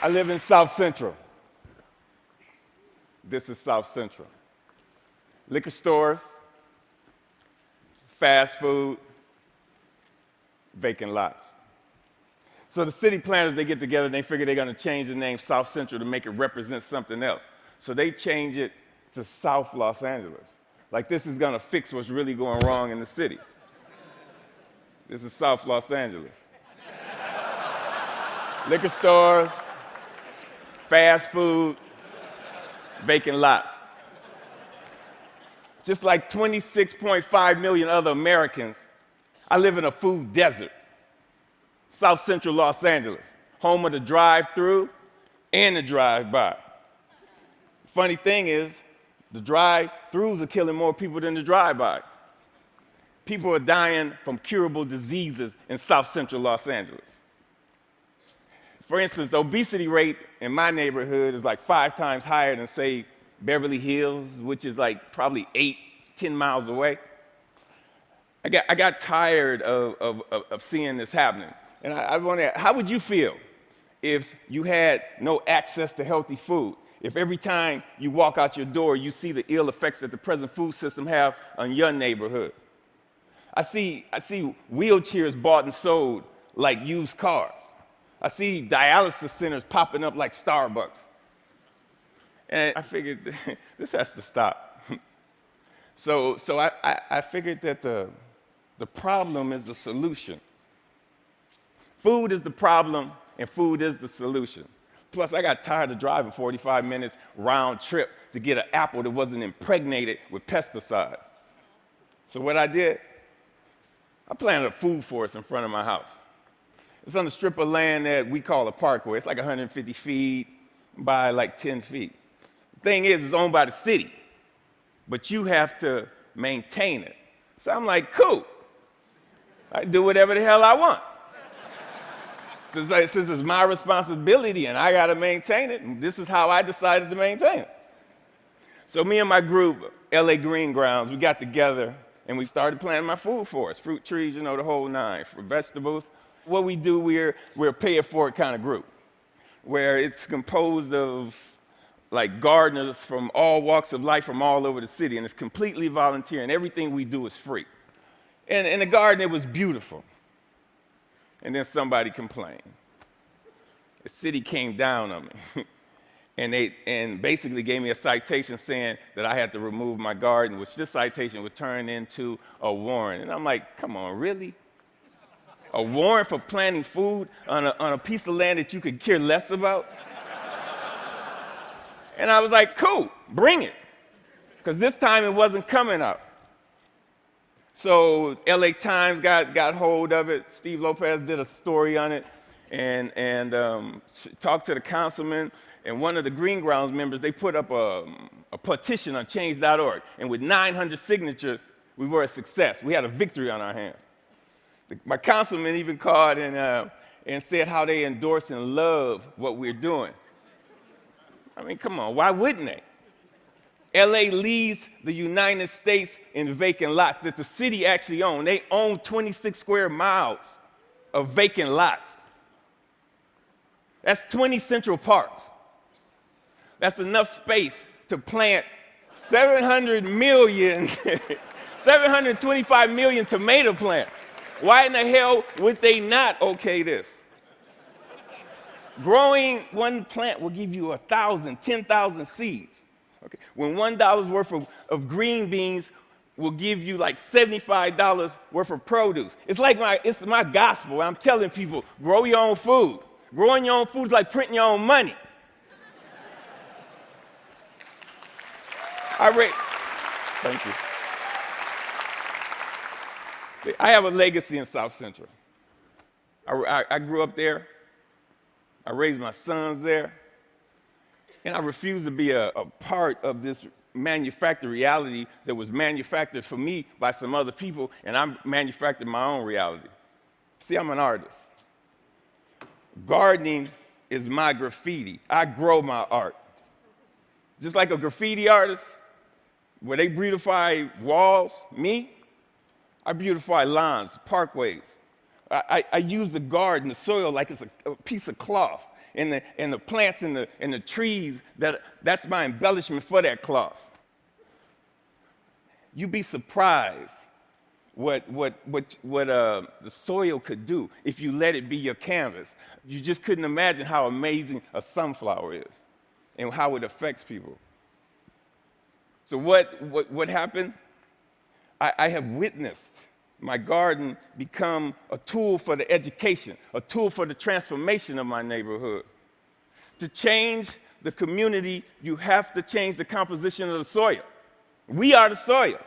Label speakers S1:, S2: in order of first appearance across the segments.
S1: I live in South Central. This is South Central. Liquor stores, fast food, vacant lots. So the city planners, they get together and they figure they're going to change the name South Central to make it represent something else. So they change it to South Los Angeles. Like this is going to fix what's really going wrong in the city. This is South Los Angeles. Liquor stores, fast food, vacant lots. Just like 26.5 million other Americans, I live in a food desert. South Central Los Angeles, home of the drive-through and the drive-by. Funny thing is, the drive-throughs are killing more people than the drive-bys. People are dying from curable diseases in South Central Los Angeles. For instance, the obesity rate in my neighborhood is like 5 times higher than, say, Beverly Hills, which is like probably 8-10 miles away. I got tired of seeing this happening. And I wonder, how would you feel if you had no access to healthy food? If every time you walk out your door, you see the ill effects that the present food system have on your neighborhood? I see wheelchairs bought and sold like used cars. I see dialysis centers popping up like Starbucks. And I figured this has to stop. So I figured that the problem is the solution. Food is the problem, and food is the solution. Plus, I got tired of driving 45 minutes round trip to get an apple that wasn't impregnated with pesticides. So what I did, I planted a food forest in front of my house. It's on a strip of land that we call a parkway. It's like 150 feet by like 10 feet. The thing is, it's owned by the city, but you have to maintain it. So I'm like, cool. I can do whatever the hell I want. Since it's my responsibility and I got to maintain it, and this is how I decided to maintain it. So me and my group, LA Green Grounds, we got together and we started planting my food forest, fruit trees, the whole nine, for vegetables. What we do, we're a pay-it-forward kind of group, where it's composed of like gardeners from all walks of life from all over the city, and it's completely volunteer, and everything we do is free. And in the garden, it was beautiful. And then somebody complained. The city came down on me and basically gave me a citation saying that I had to remove my garden, which this citation would turn into a warrant. And I'm like, come on, really? A warrant for planting food on a piece of land that you could care less about? And I was like, cool, bring it. Because this time it wasn't coming out. So LA Times got hold of it. Steve Lopez did a story on it and talked to the councilman. And one of the Green Grounds members, they put up a petition on change.org. And with 900 signatures, we were a success. We had a victory on our hands. My councilman even called and said how they endorse and love what we're doing. I mean, come on, why wouldn't they? LA leads the United States in vacant lots that the city actually owns. They own 26 square miles of vacant lots. That's 20 Central Parks. That's enough space to plant 725 million tomato plants. Why in the hell would they not okay this? Growing one plant will give you 1,000, 10,000 seeds. Okay. When $1 worth of green beans will give you like $75 worth of produce. It's my gospel. I'm telling people, grow your own food. Growing your own food is like printing your own money. Thank you. See, I have a legacy in South Central. I grew up there. I raised my sons there. And I refuse to be a part of this manufactured reality that was manufactured for me by some other people, and I manufactured my own reality. See, I'm an artist. Gardening is my graffiti. I grow my art. Just like a graffiti artist, where they beautify walls, I beautify lawns, parkways. I use the garden, the soil, like it's a piece of cloth. and the plants and the trees, that's my embellishment for that cloth. You'd be surprised what the soil could do if you let it be your canvas. You just couldn't imagine how amazing a sunflower is and how it affects people. So what happened? I have witnessed my garden become a tool for the education, a tool for the transformation of my neighborhood. To change the community, you have to change the composition of the soil. We are the soil.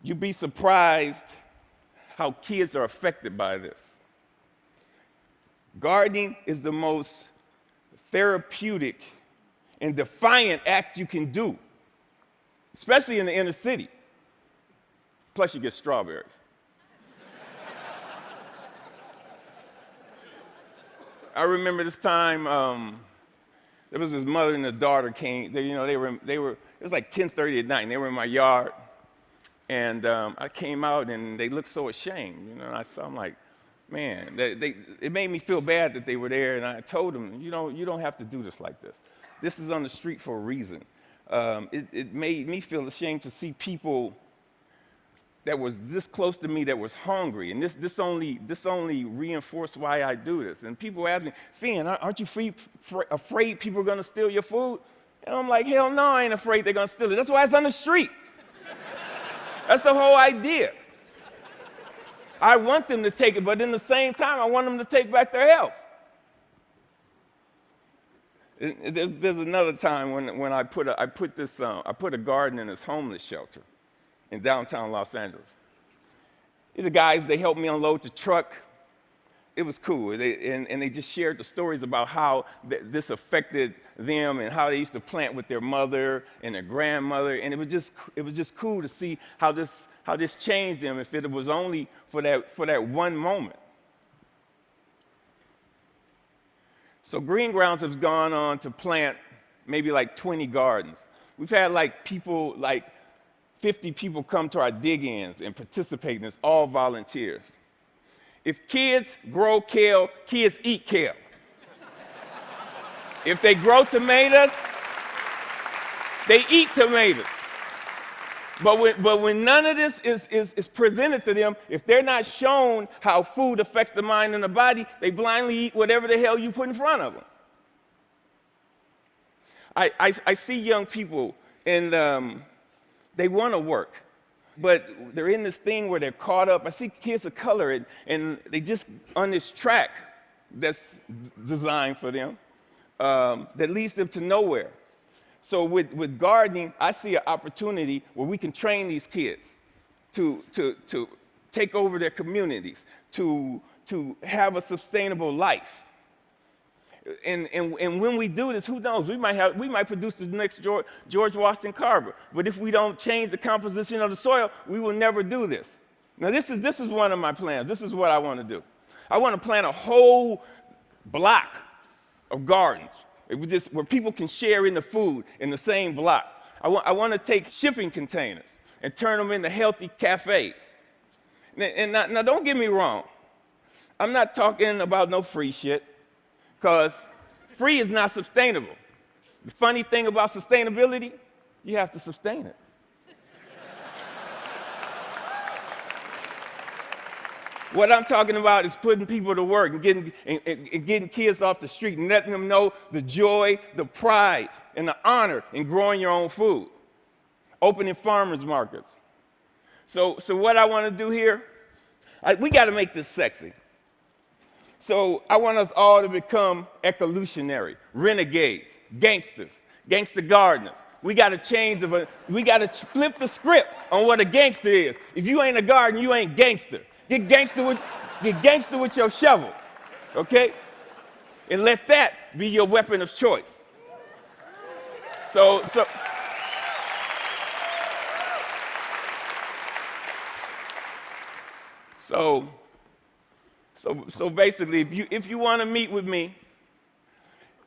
S1: You'd be surprised how kids are affected by this. Gardening is the most therapeutic and defiant act you can do, especially in the inner city. Plus, you get strawberries. I remember this time, there was this mother and a daughter came. They were. It was like 10:30 at night, and they were in my yard. And I came out, and they looked so ashamed. And I'm like, man, it made me feel bad that they were there. And I told them, you don't have to do this like this. This is on the street for a reason. It made me feel ashamed to see people that was this close to me that was hungry. And this only reinforced why I do this. And people ask me, Finn, aren't you afraid people are going to steal your food? And I'm like, hell no, I ain't afraid they're going to steal it. That's why it's on the street. That's the whole idea. I want them to take it, but in the same time, I want them to take back their health. There's another time when I put a garden in this homeless shelter in downtown Los Angeles. The guys, they helped me unload the truck. It was cool. They just shared the stories about how this affected them and how they used to plant with their mother and their grandmother. And it was just cool to see how this changed them if it was only for that one moment. So Green Grounds has gone on to plant maybe like 20 gardens. We've had like 50 people come to our dig-ins and participate in this, all volunteers. If kids grow kale, kids eat kale. If they grow tomatoes, they eat tomatoes. But when none of this is presented to them, if they're not shown how food affects the mind and the body, they blindly eat whatever the hell you put in front of them. I see young people, and they want to work. But they're in this thing where they're caught up. I see kids of color, and they just on this track that's designed for them that leads them to nowhere. So with gardening, I see an opportunity where we can train these kids to take over their communities, to have a sustainable life. And when we do this, who knows? We might produce the next George Washington Carver. But if we don't change the composition of the soil, we will never do this. Now, this is one of my plans. This is what I want to do. I want to plant a whole block of gardens where people can share in the food in the same block. I want to take shipping containers and turn them into healthy cafes. And now, don't get me wrong. I'm not talking about no free shit. Because free is not sustainable. The funny thing about sustainability, you have to sustain it. What I'm talking about is putting people to work and getting kids off the street and letting them know the joy, the pride, and the honor in growing your own food. Opening farmers markets. So what I want to do here, we got to make this sexy. So I want us all to become ecolutionary, renegades, gangsters, gangster gardeners. We got to we got to flip the script on what a gangster is. If you ain't a gardener, you ain't gangster. Get gangster with your shovel, okay? And let that be your weapon of choice. So basically, if you want to meet with me,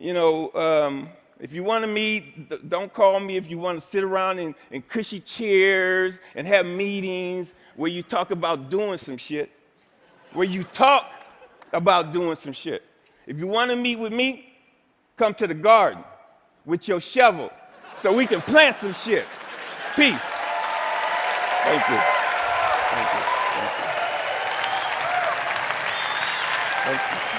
S1: if you want to meet, don't call me. If you want to sit around in cushy chairs and have meetings where you talk about doing some shit, where you talk about doing some shit. If you want to meet with me, come to the garden with your shovel so we can plant some shit. Peace. Thank you. Thank you. Thank you. Thank you.